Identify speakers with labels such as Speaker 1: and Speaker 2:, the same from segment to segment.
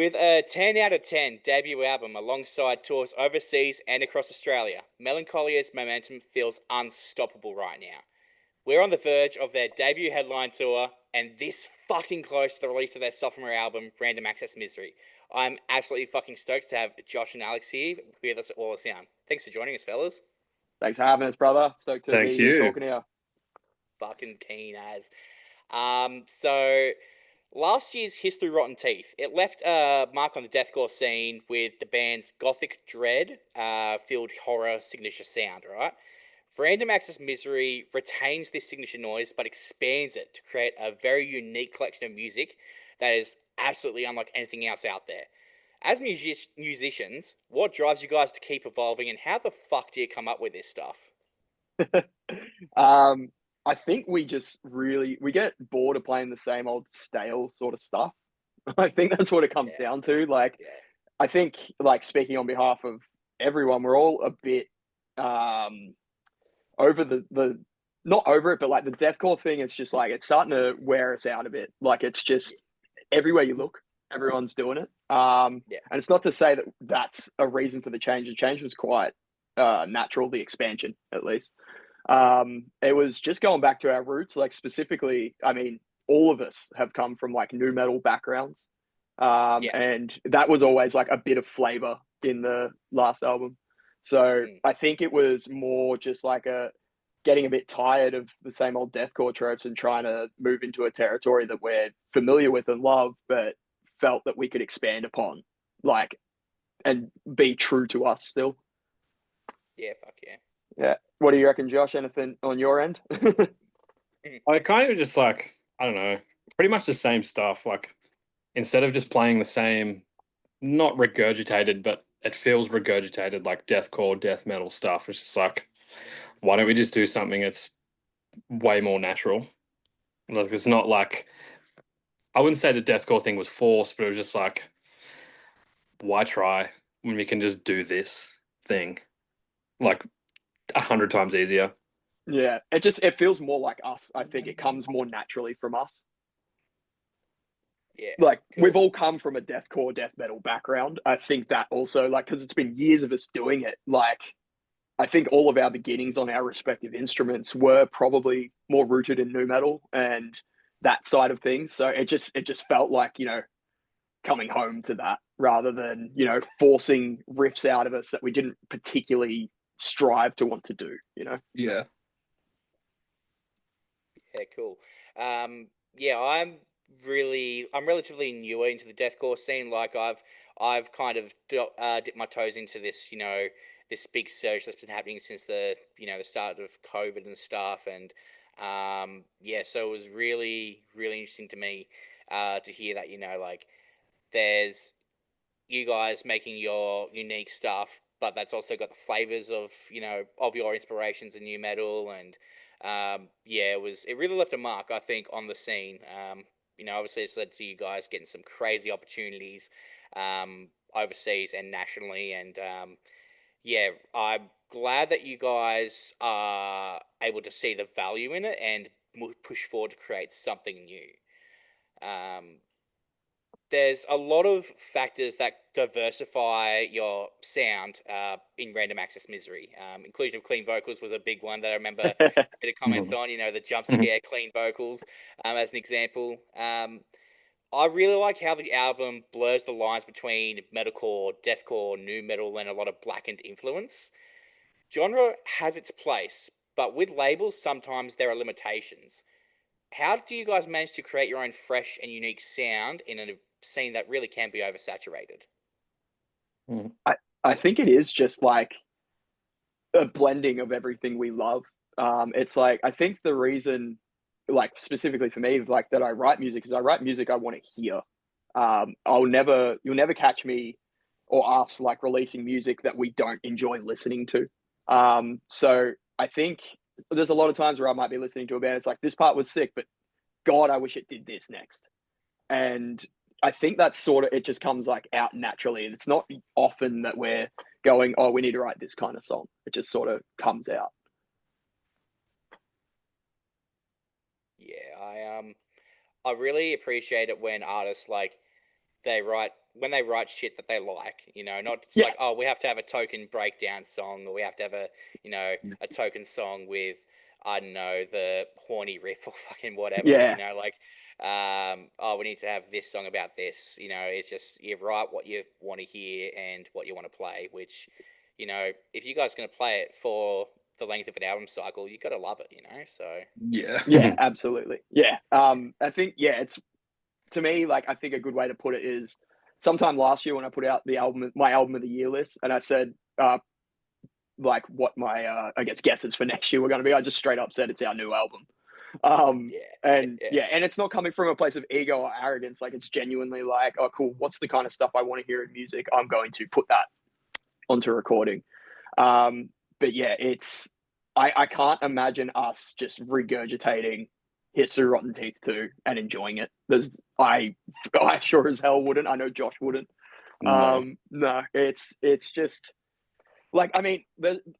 Speaker 1: With a 10 out of 10 debut album alongside tours overseas and across Australia, Melancolia's momentum feels unstoppable right now. We're on the verge of their debut headline tour and this fucking close to the release of their sophomore album, Random Access Misery. I'm absolutely fucking stoked to have Josh and Alex here with us at All Sound. Thanks for joining us, fellas.
Speaker 2: Thanks for having us, brother. Stoked to
Speaker 3: Thank
Speaker 2: be here
Speaker 3: you.
Speaker 2: talking to you.
Speaker 1: Fucking keen as. So last year's History Rotten Teeth, it left a mark on the deathcore scene with the band's gothic dread filled horror signature sound, right? Random Access Misery retains this signature noise but expands it to create a very unique collection of music that is absolutely unlike anything else out there. As musicians, what drives you guys to keep evolving, and how the fuck do you come up with this stuff?
Speaker 2: I think we just we get bored of playing the same old stale sort of stuff. I think that's what it comes down to.
Speaker 1: Yeah.
Speaker 2: I think, like, speaking on behalf of everyone, we're all a bit over the not over it, but like the deathcore thing is just like it's starting to wear us out a bit. Like, it's just everywhere you look, everyone's doing it. And it's not to say that that's a reason for the change. The change was quite natural, the expansion at least. It was just going back to our roots, like specifically, I mean, all of us have come from like nu metal backgrounds. And that was always like a bit of flavor in the last album. So I think it was more just like getting a bit tired of the same old deathcore tropes and trying to move into a territory that we're familiar with and love, but felt that we could expand upon, like, and be true to us still.
Speaker 1: Yeah, fuck yeah.
Speaker 2: Yeah. What do you reckon, Josh? Anything on your end?
Speaker 3: I kind of just like, I don't know, pretty much the same stuff. Like, instead of just playing the same, not regurgitated, but it feels regurgitated, like deathcore, death metal stuff. It's just like, why don't we just do something that's way more natural? Like, it's not like, I wouldn't say the deathcore thing was forced, but it was just like, why try when we can just do this thing like 100 times easier?
Speaker 2: Yeah, it feels more like us. I think it comes more naturally from us.
Speaker 1: Yeah,
Speaker 2: like
Speaker 1: cool.
Speaker 2: We've all come from a deathcore, death metal background. I think that also, like, because it's been years of us doing it. Like, I think all of our beginnings on our respective instruments were probably more rooted in nu metal and that side of things. So it just felt like, coming home to that rather than, forcing riffs out of us that we didn't particularly strive to want to do.
Speaker 3: Yeah.
Speaker 1: Yeah, cool. Yeah, I'm relatively newer into the deathcore scene. Like I've kind of dipped my toes into this, this big surge that's been happening since the start of COVID and stuff. And yeah, so it was really, really interesting to me to hear that, like there's you guys making your unique stuff, but that's also got the flavors of of your inspirations in new metal, and yeah, it really left a mark, I think, on the scene. Obviously it's led to you guys getting some crazy opportunities overseas and nationally, and yeah, I'm glad that you guys are able to see the value in it and push forward to create something new. Um, there's a lot of factors that diversify your sound in Random Access Misery. Inclusion of clean vocals was a big one that I remember a bit of comments on, the jump scare clean vocals as an example. I really like how the album blurs the lines between metalcore, deathcore, nu metal, and a lot of blackened influence. Genre has its place, but with labels, sometimes there are limitations. How do you guys manage to create your own fresh and unique sound in a scene that really can be oversaturated?
Speaker 2: I think it is just like a blending of everything we love. It's like, I think the reason, like, specifically for me, like, that I write music is I write music I want to hear. You'll never catch me or us like releasing music that we don't enjoy listening to. So I think there's a lot of times where I might be listening to a band. It's like, this part was sick, but God, I wish it did this next. And I think that's sort of, it just comes like out naturally. And it's not often that we're going, oh, we need to write this kind of song. It just sort of comes out.
Speaker 1: Yeah, I really appreciate it when artists like they write when they write shit that they like, you know, not it's
Speaker 2: Yeah.
Speaker 1: like, oh, we have to have a token breakdown song, or we have to have a, you know, a token song with, I don't know, the horny riff or fucking whatever,
Speaker 2: Yeah.
Speaker 1: you know, like, oh, we need to have this song about this, you know. It's just you write what you want to hear and what you want to play, which, you know, if you guys are going to play it for the length of an album cycle, you got to love it, you know. So
Speaker 2: Yeah, absolutely. Yeah. I think, yeah, it's, to me, like, I think a good way to put it is sometime last year when I put out my album of the year list, and I said, like, what my, I guess, guesses for next year were going to be, I just straight up said it's our new album. And yeah, and it's not coming from a place of ego or arrogance. Like, it's genuinely like, oh, cool, what's the kind of stuff I want to hear in music? I'm going to put that onto recording. But yeah, I can't imagine us just regurgitating Hits Through Rotten Teeth 2 and enjoying it. I sure as hell wouldn't. I know Josh wouldn't.
Speaker 3: No.
Speaker 2: No, it's just like, I mean,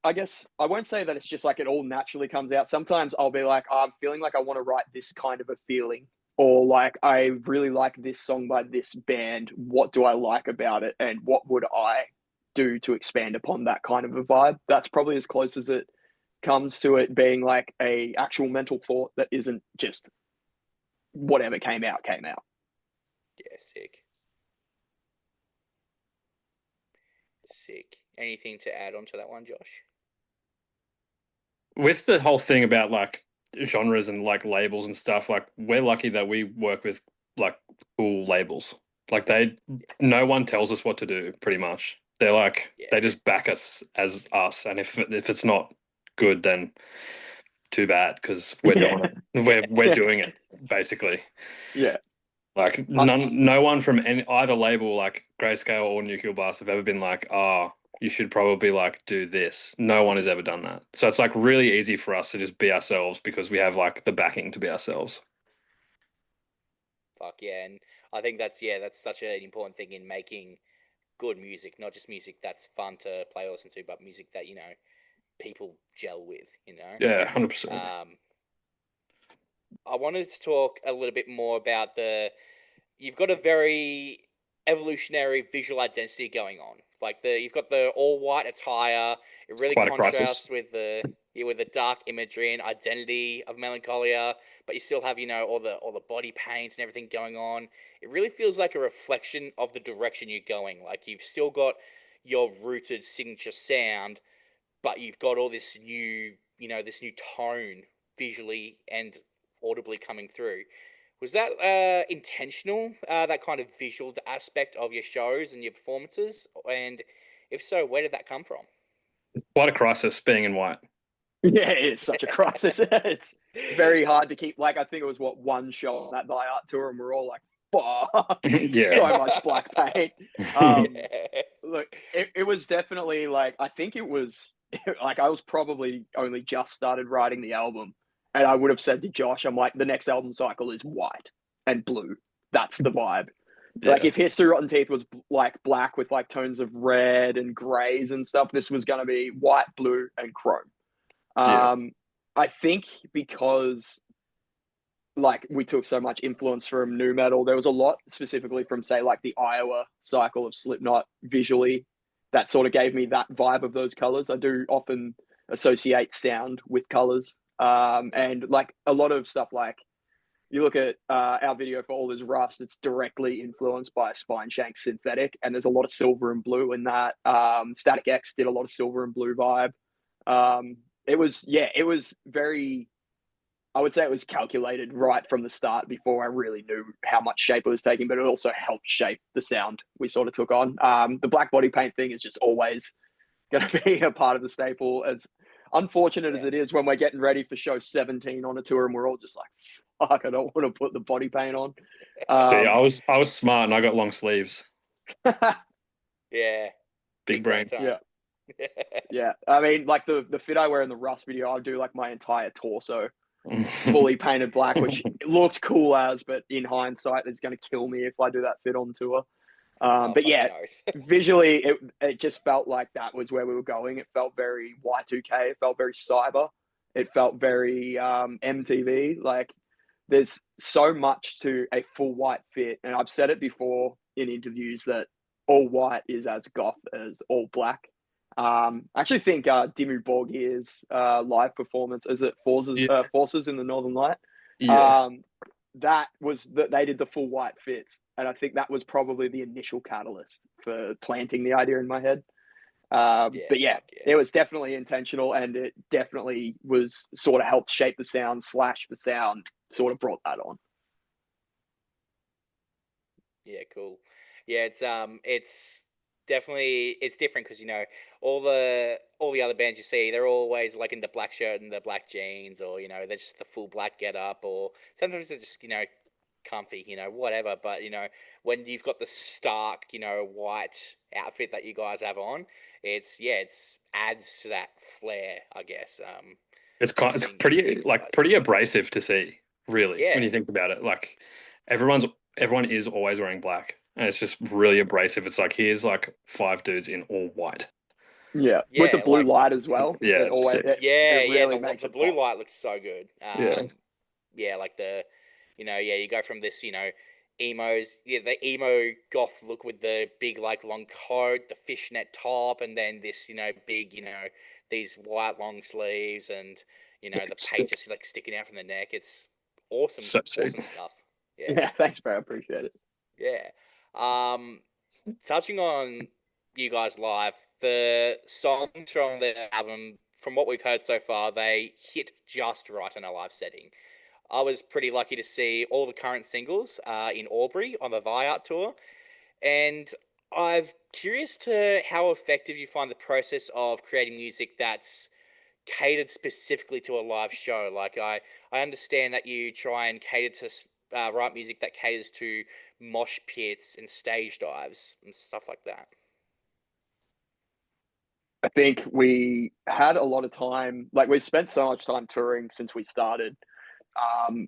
Speaker 2: I guess I won't say that it's just like it all naturally comes out. Sometimes I'll be like, oh, I'm feeling like I want to write this kind of a feeling, or like, I really like this song by this band. What do I like about it, and what would I do to expand upon that kind of a vibe? That's probably as close as it comes to it being like a actual mental thought that isn't just whatever came out came out.
Speaker 1: yeah, sick. Anything to add on to that one, Josh?
Speaker 3: With the whole thing about like genres and like labels and stuff, like we're lucky that we work with like cool labels. Like no one tells us what to do, pretty much. They're like, they just back us as us, and if it's not good, then too bad, because we're doing it. We're doing it, basically.
Speaker 2: Yeah.
Speaker 3: Like no one from either label, like Grayscale or Nuclear Blast, have ever been like, oh, you should probably like do this. No one has ever done that. So it's like really easy for us to just be ourselves because we have like the backing to be ourselves.
Speaker 1: Fuck yeah, and I think that's such an important thing in making good music, not just music that's fun to play or listen to, but music that, you know, people gel with, you know.
Speaker 3: Yeah, 100%.
Speaker 1: I wanted to talk a little bit more about you've got a very evolutionary visual identity going on. Like you've got the all white attire. It really
Speaker 3: Quite a crisis.
Speaker 1: contrasts with the dark imagery and identity of Melancholia, but you still have, you know, all the body paint and everything going on. It really feels like a reflection of the direction you're going. Like you've still got your rooted signature sound, but you've got all this new, you know, this new tone visually and audibly coming through. Was that intentional, that kind of visual aspect of your shows and your performances? And if so, where did that come from?
Speaker 3: It's quite a crisis being in white.
Speaker 2: Yeah, it is such a crisis. It's very hard to keep, like, I think it was one show on that Thy Art tour, and we're all like, fuck, so much black paint. Look, it was definitely like, I think it was like, I was probably only just started writing the album, and I would have said to Josh, I'm like, the next album cycle is white and blue. That's the vibe. Like, if History Rotten Teeth was like black with like tones of red and grays and stuff, this was going to be white, blue, and chrome. I think because like we took so much influence from nu metal, there was a lot specifically from, say, like the Iowa cycle of Slipknot visually that sort of gave me that vibe of those colors. I do often associate sound with colors. And like a lot of stuff, like you look at our video for All Is Rust, it's directly influenced by Spine Shank synthetic, and there's a lot of silver and blue in that. Static X did a lot of silver and blue vibe. It was very, I would say it was calculated right from the start before I really knew how much shape it was taking, but it also helped shape the sound we sort of took on. The black body paint thing is just always going to be a part of the staple, as unfortunate as it is when we're getting ready for show 17 on a tour and we're all just like, fuck, I don't want to put the body paint on.
Speaker 3: I was smart and I got long sleeves.
Speaker 1: Yeah.
Speaker 3: Big brain.
Speaker 2: Yeah. Yeah. I mean, like the fit I wear in the Rust video, I'll do like my entire torso fully painted black, which looks cool but in hindsight, it's going to kill me if I do that fit on tour. But yeah, visually, it just felt like that was where we were going. It felt very Y2K. It felt very cyber. It felt very MTV. Like, there's so much to a full white fit. And I've said it before in interviews that all white is as goth as all black. I actually think Dimmu Borgir's live performance, is it Forces in the Northern Light?
Speaker 3: Yeah.
Speaker 2: That was that they did the full white fits, and I think that was probably the initial catalyst for planting the idea in my head. But yeah, it was definitely intentional, and it definitely was sort of helped shape the sound / the sound sort of brought that on.
Speaker 1: Yeah, cool. Yeah, it's definitely it's different because all the other bands you see, they're always like in the black shirt and the black jeans, or they're just the full black get up, or sometimes they're just comfy, whatever. But when you've got the stark white outfit that you guys have on, it's adds to that flair, I guess.
Speaker 3: It's pretty abrasive to see, really, when you think about it. Like everyone is always wearing black, and it's just really abrasive. It's like here's like 5 dudes in all white.
Speaker 2: Yeah, with the blue light as well.
Speaker 3: Yeah,
Speaker 2: it really makes
Speaker 1: the blue light looks so good. Yeah, like you go from this, emos, the emo goth look with the big like long coat, the fishnet top, and then this, big, these white long sleeves, and the paint just like sticking out from the neck. It's awesome, awesome stuff.
Speaker 2: Yeah, thanks, bro. I appreciate it.
Speaker 1: Yeah. Touching on you guys live, the songs from the album, from what we've heard so far, they hit just right in a live setting. I was pretty lucky to see all the current singles in Albury on the Viart tour, and I'm curious to how effective you find the process of creating music that's catered specifically to a live show. Like I understand that you try and cater to write music that caters to mosh pits and stage dives and stuff like that.
Speaker 2: I think we had a lot of time, like we've spent so much time touring since we started.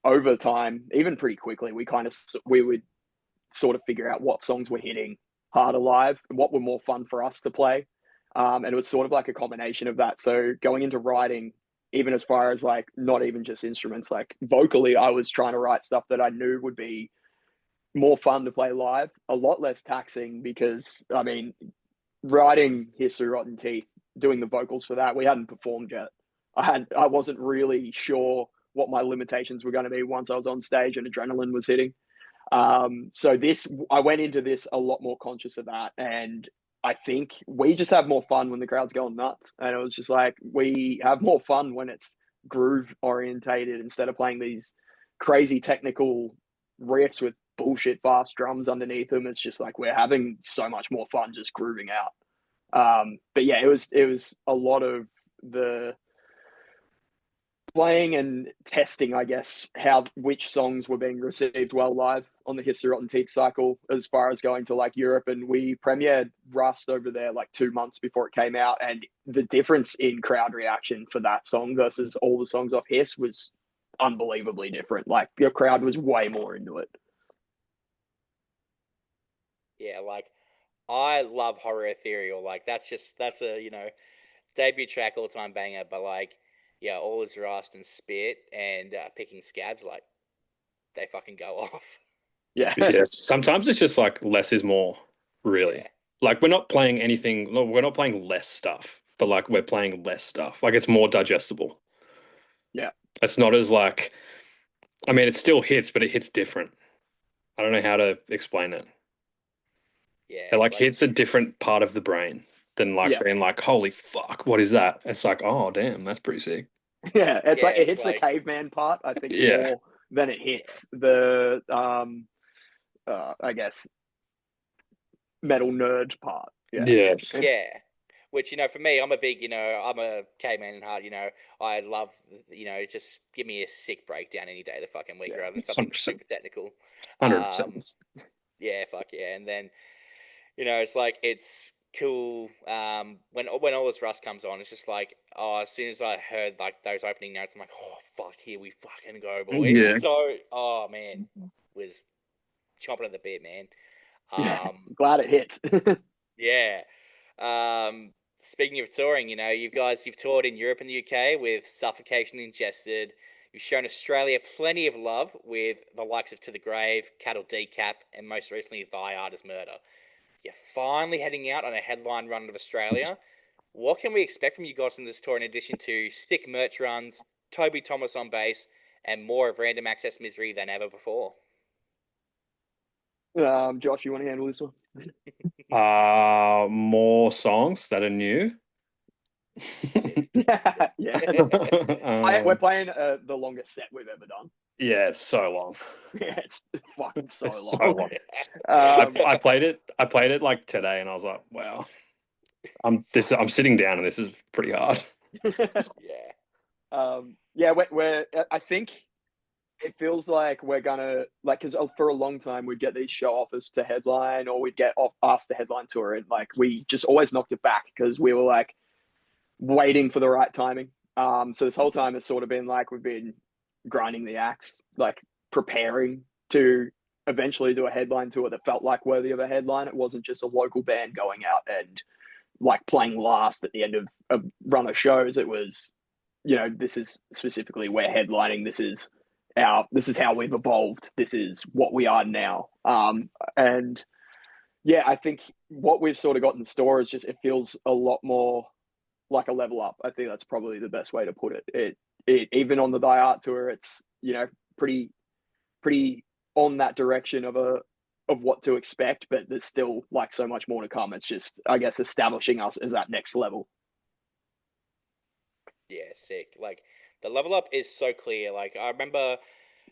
Speaker 2: Over time, even pretty quickly, we would sort of figure out what songs were hitting harder live and what were more fun for us to play. And it was sort of like a combination of that. So going into writing, even as far as like not even just instruments, like vocally, I was trying to write stuff that I knew would be more fun to play live, a lot less taxing, because I mean, writing History Rotten Teeth, doing the vocals for that, we hadn't performed yet. I wasn't really sure what my limitations were going to be once I was on stage and adrenaline was hitting. So I went into this a lot more conscious of that, and I think we just have more fun when the crowd's going nuts. And it was just like, we have more fun when it's groove orientated instead of playing these crazy technical riffs with bullshit fast drums underneath them. It's just like we're having so much more fun just grooving out. But yeah, it was a lot of the playing and testing, I guess, which songs were being received well live on the History Rotten Teeth cycle, as far as going to like Europe. And we premiered Rust over there like 2 months before it came out, and the difference in crowd reaction for that song versus all the songs off Hiss was unbelievably different. Like the crowd was way more into it.
Speaker 1: Yeah, like I love Horror Ethereal. Like that's a debut track, all time banger. But like, yeah, All Is Rust and Spit and Picking Scabs, like they fucking go off.
Speaker 2: Yeah.
Speaker 3: Sometimes it's just like less is more, really.
Speaker 1: Yeah.
Speaker 3: Like we're not playing anything. We're not playing less stuff, but like we're playing less stuff. Like it's more digestible.
Speaker 2: Yeah.
Speaker 3: It's not as like. I mean, it still hits, but it hits different. I don't know how to explain it.
Speaker 1: Yeah.
Speaker 3: It like hits a different part of the brain than like being like, holy fuck, what is that? It's like, oh damn, that's pretty sick.
Speaker 2: Yeah, it's like it hits the caveman part, I think, more than it hits the I guess metal nerd part.
Speaker 3: Yeah.
Speaker 1: Which, for me, I'm a big, I'm a caveman in heart, I love, just give me a sick breakdown any day of the fucking week rather than something 100%. Super technical.
Speaker 3: 100%.
Speaker 1: Yeah, fuck yeah. And then, it's like, it's cool. When All This Rust comes on, it's just like, as soon as I heard like those opening notes, I'm like, oh fuck, here we fucking go, boys.
Speaker 3: Yeah.
Speaker 1: So, oh man, was chomping at the bit, man.
Speaker 2: Glad it hits.
Speaker 1: Yeah. Speaking of touring, you've toured in Europe and the UK with Suffocation Ingested. You've shown Australia plenty of love with the likes of To the Grave, Cattle Decap, and most recently Thy Art is Murder. You're finally heading out on a headline run of Australia. What can we expect from you guys in this tour in addition to sick merch runs, Toby Thomas on bass, and more of Random Access Misery than ever before?
Speaker 2: Josh, you want to handle this one?
Speaker 3: More songs that are new.
Speaker 2: Yeah. We're playing the longest set we've ever done.
Speaker 3: Yeah, it's so long.
Speaker 2: Yeah, it's fucking so
Speaker 3: It's
Speaker 2: long.
Speaker 3: so long. I played it like today, and I was like, wow. I'm sitting down, and this is pretty hard.
Speaker 2: Yeah. We're I think it feels like we're gonna like, because for a long time we'd get these show offers to headline, or we'd get asked to headline tour, and like we just always knocked it back because we were like waiting for the right timing. So this whole time it's sort of been like we've been grinding the axe, like preparing to eventually do a headline tour that felt like worthy of a headline. It wasn't just a local band going out and like playing last at the end of a run of shows. It was, this is specifically, we're headlining. This is how we've evolved. This is what we are now. And yeah, I think what we've sort of got in store is just, it feels a lot more like a level up. I think that's probably the best way to put it. It even on the Die Art tour, it's, pretty on that direction of what to expect, but there's still like so much more to come. It's just, I guess, establishing us as that next level.
Speaker 1: Yeah, sick. Like the level up is so clear. Like I remember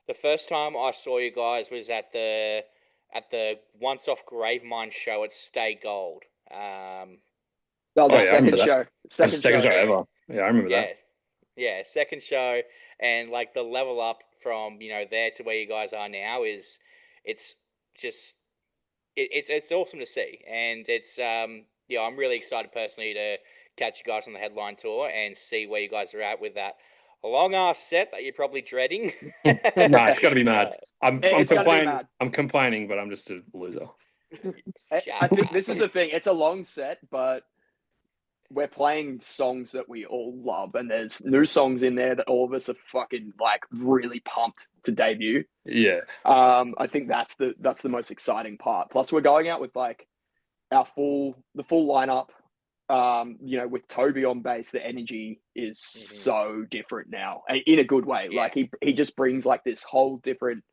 Speaker 1: the first time I saw you guys was at the Once Off Gravemind show at Stay Gold.
Speaker 2: That was our second
Speaker 3: that.
Speaker 2: show.
Speaker 3: Second show ever. Yeah, I remember that.
Speaker 1: Yeah, second show, and like the level up from there to where you guys are now it's just it's awesome to see, and it's I'm really excited personally to catch you guys on the headline tour and see where you guys are at with that long ass set that you're probably dreading.
Speaker 3: No, it's got to be mad. I'm complaining.
Speaker 2: Mad.
Speaker 3: I'm complaining, but I'm just a loser.
Speaker 2: I think this is the thing. It's a long set, but we're playing songs that we all love, and there's new songs in there that all of us are fucking like really pumped to debut.
Speaker 3: Yeah.
Speaker 2: I think that's the most exciting part. Plus, we're going out with like the full lineup. With Toby on bass, the energy is so different now, in a good way. Yeah. Like he just brings like this whole different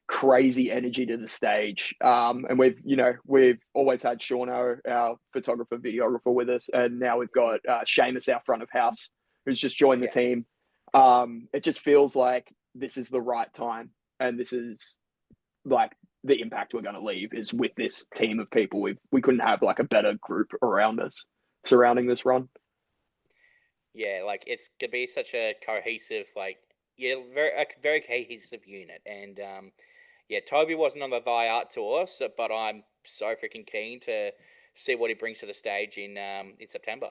Speaker 2: crazy energy to the stage. And we've always had Shauno, our photographer, videographer, with us, and now we've got Seamus, our front of house, who's just joined the team. It just feels like this is the right time, and this is like the impact we're going to leave is with this team of people. We couldn't have like a better group around us surrounding this run.
Speaker 1: Yeah, like it's gonna be such a cohesive, very cohesive unit, and Toby wasn't on the Thy Art tour, but I'm so freaking keen to see what he brings to the stage in September.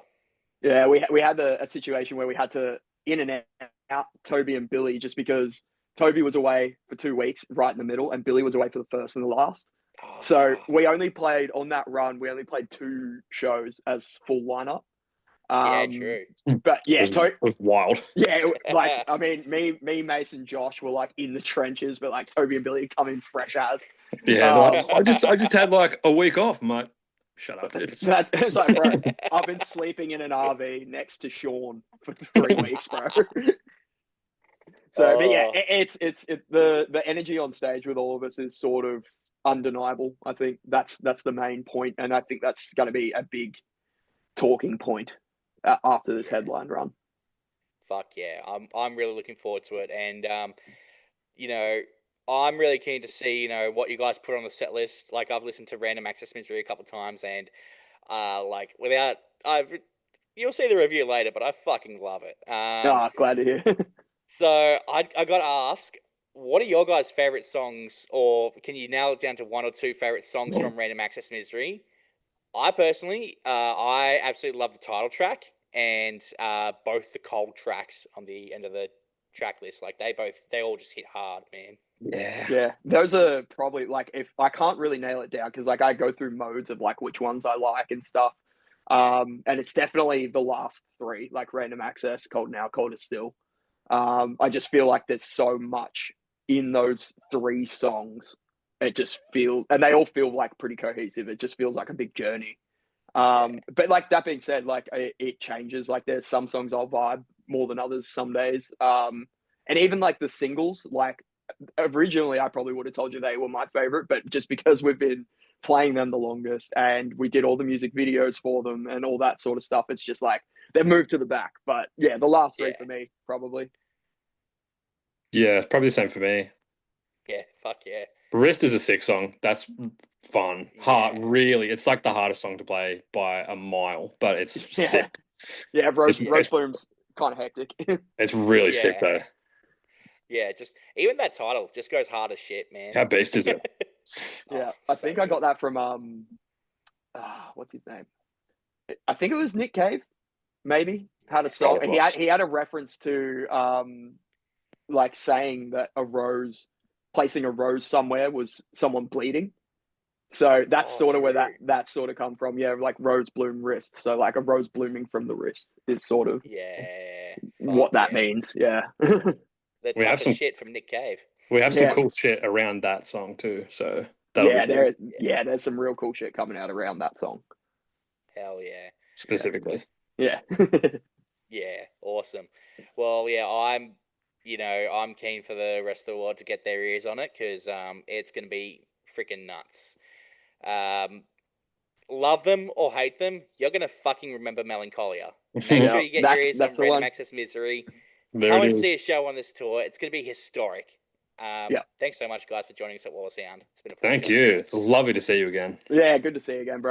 Speaker 2: Yeah, we had a situation where we had to in and out Toby and Billy just because Toby was away for 2 weeks right in the middle, and Billy was away for the first and the last. So we only played on that run. We only played 2 shows as full lineup.
Speaker 1: True.
Speaker 2: But yeah,
Speaker 3: it was wild.
Speaker 2: Yeah, like I mean, me, Mason, Josh were like in the trenches, but like Toby and Billy come in fresh as.
Speaker 3: Yeah, I just had like a week off. I'm like, shut up.
Speaker 2: It's like, bro, I've been sleeping in an RV next to Sean for 3 weeks, bro. So, but yeah, it's the energy on stage with all of us is sort of undeniable. I think that's the main point, and I think that's going to be a big talking point after this headline run.
Speaker 1: Fuck yeah, I'm really looking forward to it, and I'm really keen to see what you guys put on the set list. Like I've listened to Random Access Misery a couple of times, and you'll see the review later, but I fucking love it.
Speaker 2: Glad to hear.
Speaker 1: So I got to ask, what are your guys' favorite songs, or can you nail it down to 1 or 2 favorite songs from Random Access Misery? I personally, I absolutely love the title track and both the cold tracks on the end of the track list. Like they all just hit hard, man.
Speaker 2: Yeah. Those are probably like, if I can't really nail it down because like I go through modes of like which ones I like and stuff. And it's definitely the last 3, like Random Access, Cold Now, Colder Still. I just feel like there's so much in those 3 songs. It just feels, and they all feel like pretty cohesive. It just feels like a big journey. But like that being said, like it changes. Like there's some songs I'll vibe more than others some days. And even like the singles, like originally I probably would have told you they were my favorite, but just because we've been playing them the longest and we did all the music videos for them and all that sort of stuff, it's just like they've moved to the back. But yeah, the last 3 for me, probably.
Speaker 3: Yeah, probably the same for me.
Speaker 1: Yeah, fuck yeah.
Speaker 3: Wrist is a sick song. That's fun. Hard, really. It's like the hardest song to play by a mile, but it's sick.
Speaker 2: Yeah, Rose Bloom's kind of hectic.
Speaker 3: It's really sick though.
Speaker 1: Yeah, just even that title just goes hard as shit, man.
Speaker 3: How beast is it?
Speaker 2: Yeah, I think I got that from what's his name? I think it was Nick Cave. Maybe had a song. He had a reference to like saying that placing a rose somewhere was someone bleeding. So that's sort of where that sort of come from. Yeah, like rose bloom wrist. So like a rose blooming from the wrist is sort of what that means. Yeah.
Speaker 1: The toughest shit from Nick Cave.
Speaker 3: We have some cool shit around that song too. So
Speaker 2: there's some real cool shit coming out around that song.
Speaker 1: Hell yeah.
Speaker 3: Specifically.
Speaker 2: Yeah.
Speaker 1: Yeah, awesome. Well, yeah, I'm keen for the rest of the world to get their ears on it because it's going to be freaking nuts. Love them or hate them, you're going to fucking remember Melancholia. Make sure you get your ears on Random Access Misery. Come and see a show on this tour. It's going to be historic. Thanks so much, guys, for joining us at Wall of Sound. It's been a pleasure.
Speaker 3: Thank you. Lovely to see you again.
Speaker 2: Yeah, good to see you again, bro.